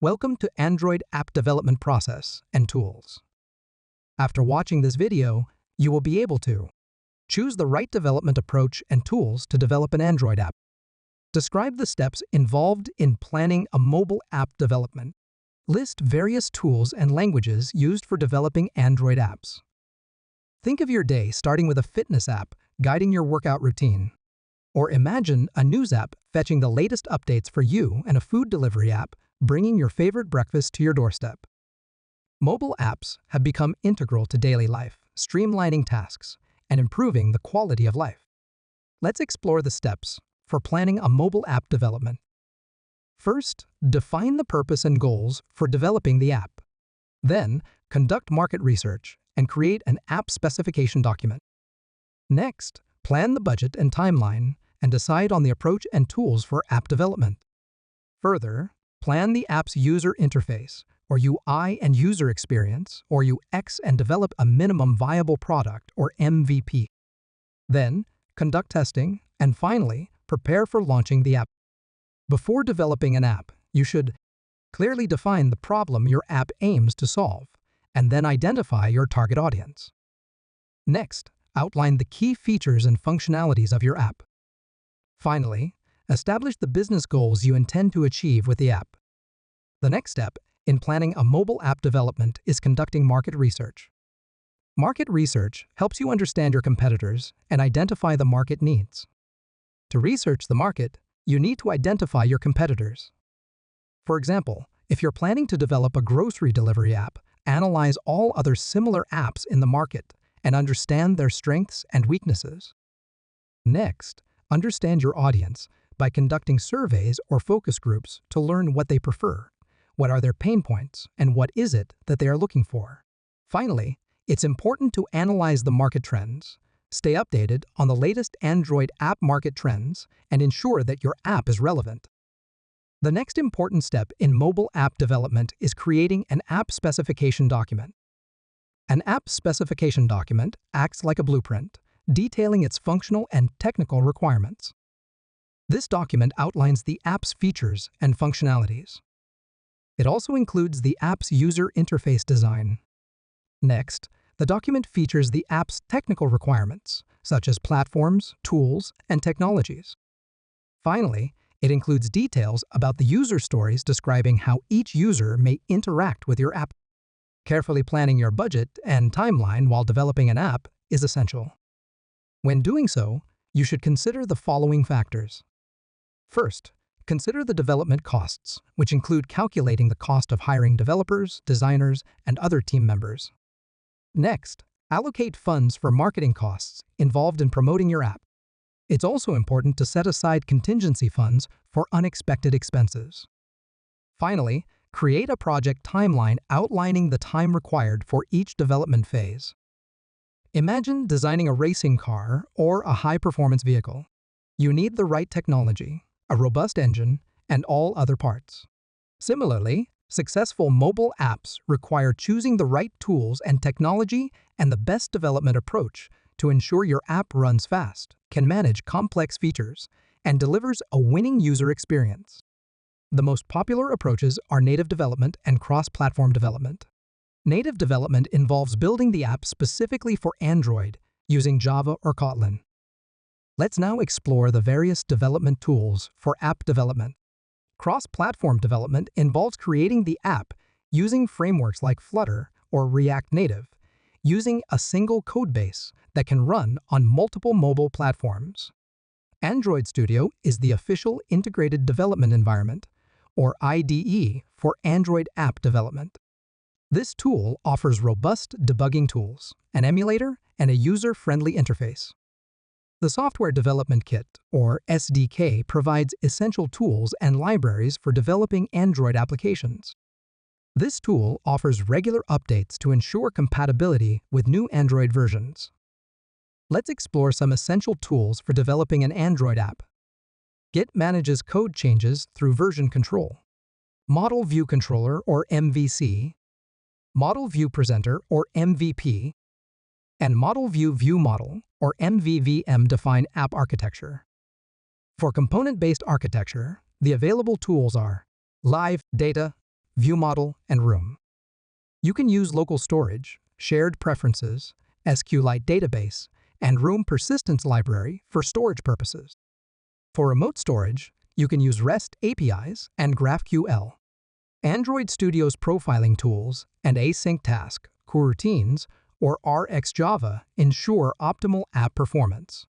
Welcome to Android App Development Process and Tools. After watching this video, you will be able to choose the right development approach and tools to develop an Android app. Describe the steps involved in planning a mobile app development. List various tools and languages used for developing Android apps. Think of your day starting with a fitness app guiding your workout routine. Or imagine a news app fetching the latest updates for you and a food delivery app bringing your favorite breakfast to your doorstep. Mobile apps have become integral to daily life, streamlining tasks and improving the quality of life. Let's explore the steps for planning a mobile app development. First, define the purpose and goals for developing the app. Then, conduct market research and create an app specification document. Next, plan the budget and timeline and decide on the approach and tools for app development. Further, plan the app's user interface, or UI and user experience, or UX, and develop a minimum viable product, or MVP. Then, conduct testing, and finally, prepare for launching the app. Before developing an app, you should clearly define the problem your app aims to solve, and then identify your target audience. Next, outline the key features and functionalities of your app. Finally, establish the business goals you intend to achieve with the app. The next step in planning a mobile app development is conducting market research. Market research helps you understand your competitors and identify the market needs. To research the market, you need to identify your competitors. For example, if you're planning to develop a grocery delivery app, analyze all other similar apps in the market and understand their strengths and weaknesses. Next, understand your audience by conducting surveys or focus groups to learn what they prefer, what are their pain points, and what is it that they are looking for. Finally, it's important to analyze the market trends, stay updated on the latest Android app market trends, and ensure that your app is relevant. The next important step in mobile app development is creating an app specification document. An app specification document acts like a blueprint, detailing its functional and technical requirements. This document outlines the app's features and functionalities. It also includes the app's user interface design. Next, the document features the app's technical requirements, such as platforms, tools, and technologies. Finally, it includes details about the user stories describing how each user may interact with your app. Carefully planning your budget and timeline while developing an app is essential. When doing so, you should consider the following factors. First, consider the development costs, which include calculating the cost of hiring developers, designers, and other team members. Next, allocate funds for marketing costs involved in promoting your app. It's also important to set aside contingency funds for unexpected expenses. Finally, create a project timeline outlining the time required for each development phase. Imagine designing a racing car or a high-performance vehicle. You need the right technology, a robust engine, and all other parts. Similarly, successful mobile apps require choosing the right tools and technology and the best development approach to ensure your app runs fast, can manage complex features, and delivers a winning user experience. The most popular approaches are native development and cross-platform development. Native development involves building the app specifically for Android using Java or Kotlin. Let's now explore the various development tools for app development. Cross-platform development involves creating the app using frameworks like Flutter or React Native, using a single codebase that can run on multiple mobile platforms. Android Studio is the official integrated development environment, or IDE, for Android app development. This tool offers robust debugging tools, an emulator, and a user-friendly interface. The Software Development Kit, or SDK, provides essential tools and libraries for developing Android applications. This tool offers regular updates to ensure compatibility with new Android versions. Let's explore some essential tools for developing an Android app. Git manages code changes through version control. Model View Controller, or MVC, Model View Presenter, or MVP, and Model View View Model, or MVVM define app architecture. For component-based architecture, the available tools are Live Data, view model, and room. You can use local storage, shared preferences, SQLite database, and room persistence library for storage purposes. For remote storage, you can use REST APIs and GraphQL. Android Studio's profiling tools and async task, coroutines, or RxJava ensure optimal app performance.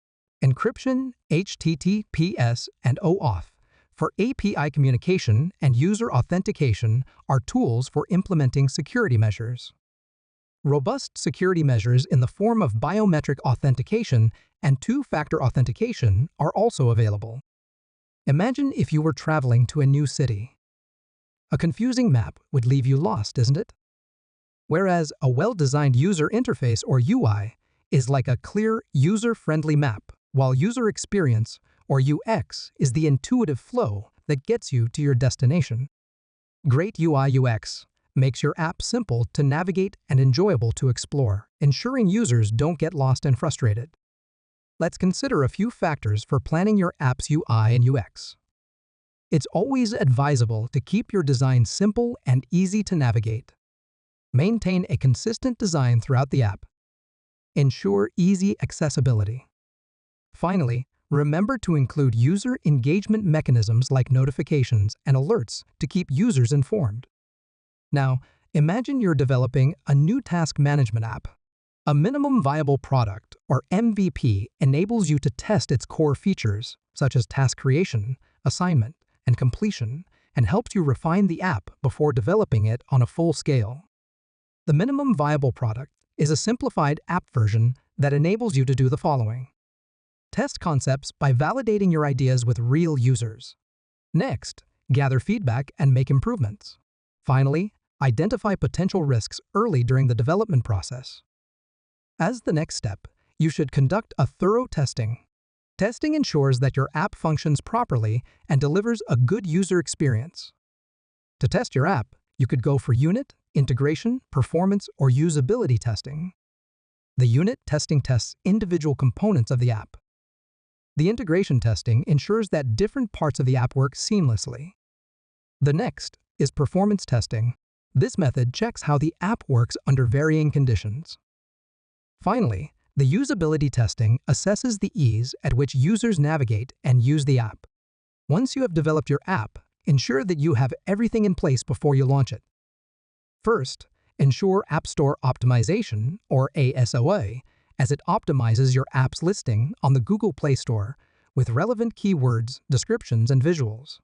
Encryption, HTTPS, and OAuth for API communication and user authentication are tools for implementing security measures. Robust security measures in the form of biometric authentication and two-factor authentication are also available. Imagine if you were traveling to a new city. A confusing map would leave you lost, isn't it? Whereas a well-designed user interface, or UI, is like a clear, user-friendly map, while user experience, or UX, is the intuitive flow that gets you to your destination. Great UI/UX makes your app simple to navigate and enjoyable to explore, ensuring users don't get lost and frustrated. Let's consider a few factors for planning your app's UI and UX. It's always advisable to keep your design simple and easy to navigate. Maintain a consistent design throughout the app. Ensure easy accessibility. Finally, remember to include user engagement mechanisms like notifications and alerts to keep users informed. Now, imagine you're developing a new task management app. A minimum viable product, or MVP, enables you to test its core features, such as task creation, assignment, and completion, and helps you refine the app before developing it on a full scale. The minimum viable product is a simplified app version that enables you to do the following. Test concepts by validating your ideas with real users. Next, gather feedback and make improvements. Finally, identify potential risks early during the development process. As the next step, you should conduct a thorough testing. Testing ensures that your app functions properly and delivers a good user experience. To test your app, you could go for unit, integration, performance, or usability testing. The unit testing tests individual components of the app. The integration testing ensures that different parts of the app work seamlessly. The next is performance testing. This method checks how the app works under varying conditions. Finally, the usability testing assesses the ease at which users navigate and use the app. Once you have developed your app, ensure that you have everything in place before you launch it. First, ensure App Store Optimization, or ASOA, as it optimizes your app's listing on the Google Play Store with relevant keywords, descriptions, and visuals.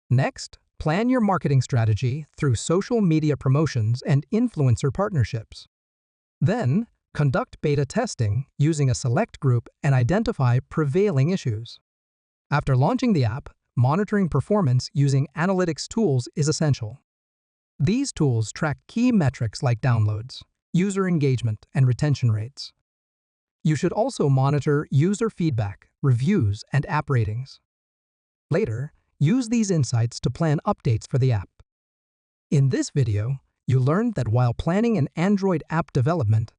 Next, plan your marketing strategy through social media promotions and influencer partnerships. Then, conduct beta testing using a select group and identify prevailing issues. After launching the app, monitoring performance using analytics tools is essential. These tools track key metrics like downloads, user engagement, and retention rates. You should also monitor user feedback, reviews, and app ratings. Later, use these insights to plan updates for the app. In this video, you learned that while planning an Android app development,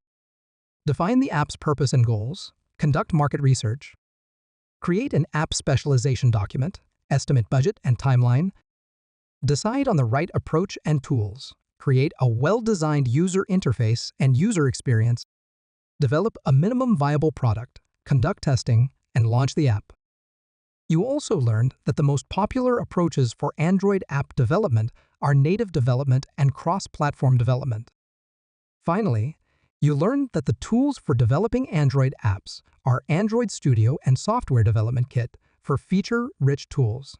define the app's purpose and goals, conduct market research, create an app specialization document, estimate budget and timeline, decide on the right approach and tools, create a well-designed user interface and user experience, develop a minimum viable product, conduct testing, and launch the app. You also learned that the most popular approaches for Android app development are native development and cross-platform development. Finally, you learned that the tools for developing Android apps are Android Studio and Software Development Kit for feature-rich tools,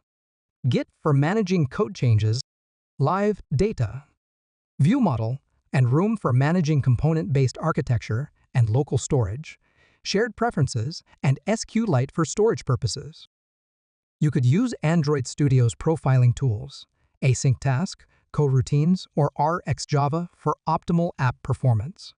Git for managing code changes, live data, view model, and room for managing component-based architecture and local storage, shared preferences, and SQLite for storage purposes. You could use Android Studio's profiling tools, async task, coroutines, or RxJava for optimal app performance.